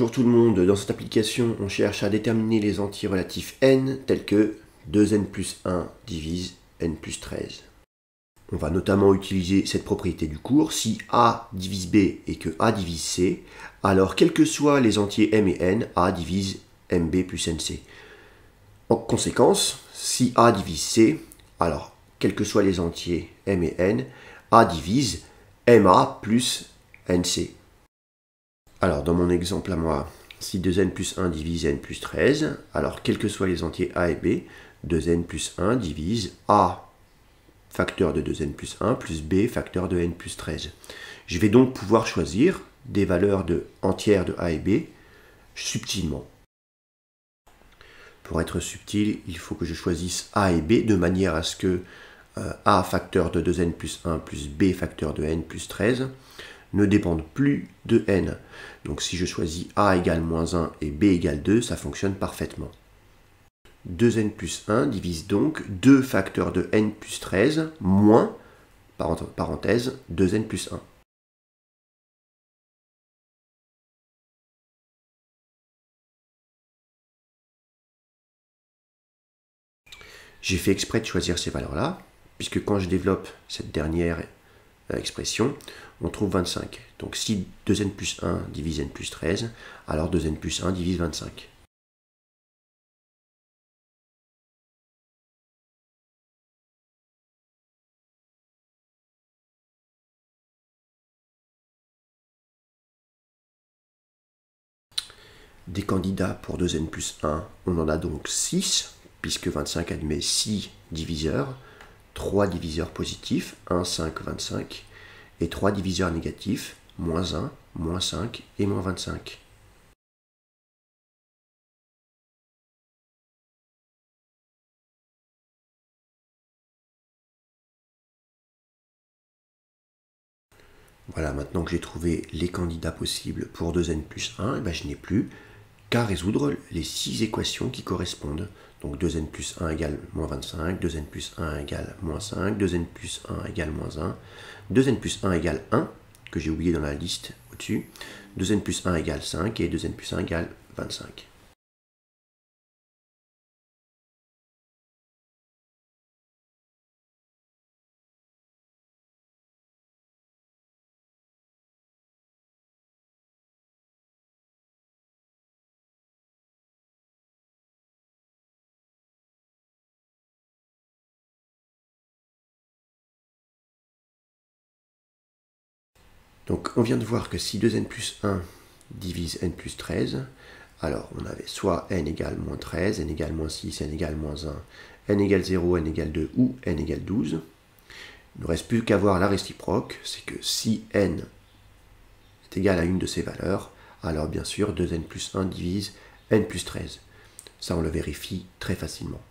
Bonjour tout le monde, dans cette application on cherche à déterminer les entiers relatifs n tels que 2n plus 1 divise n plus 13. On va notamment utiliser cette propriété du cours. Si a divise b et que a divise c, alors quels que soient les entiers m et n, a divise mb plus nc. En conséquence, si a divise c, alors quels que soient les entiers m et n, a divise ma plus nc. Alors, dans mon exemple à moi, si 2n plus 1 divise n plus 13, alors quels que soient les entiers a et b, 2n plus 1 divise a facteur de 2n plus 1 plus b facteur de n plus 13. Je vais donc pouvoir choisir des valeurs entières de a et b subtilement. Pour être subtil, il faut que je choisisse a et b de manière à ce que a facteur de 2n plus 1 plus b facteur de n plus 13 ne dépendent plus de n. Donc si je choisis a égale moins 1 et b égale 2, ça fonctionne parfaitement. 2n plus 1 divise donc 2 facteurs de n plus 13 moins, parenthèse, 2n plus 1. J'ai fait exprès de choisir ces valeurs-là, puisque quand je développe cette dernière expression, on trouve 25. Donc si 2n plus 1 divise n plus 13, alors 2n plus 1 divise 25. Des candidats pour 2n plus 1, on en a donc 6, puisque 25 admet 6 diviseurs, 3 diviseurs positifs, 1, 5, 25, et 3 diviseurs négatifs, moins 1, moins 5 et moins 25. Voilà, maintenant que j'ai trouvé les candidats possibles pour 2n plus 1, et je n'ai plus qu'à résoudre les 6 équations qui correspondent. Donc 2n plus 1 égale moins 25, 2n plus 1 égale moins 5, 2n plus 1 égale moins 1, 2n plus 1 égale 1, que j'ai oublié dans la liste au-dessus, 2n plus 1 égale 5 et 2n plus 1 égale 25. Donc on vient de voir que si 2n plus 1 divise n plus 13, alors on avait soit n égale moins 13, n égale moins 6, n égale moins 1, n égale 0, n égale 2 ou n égale 12. Il ne reste plus qu'à voir la réciproque, c'est que si n est égal à une de ces valeurs, alors bien sûr 2n plus 1 divise n plus 13. Ça on le vérifie très facilement.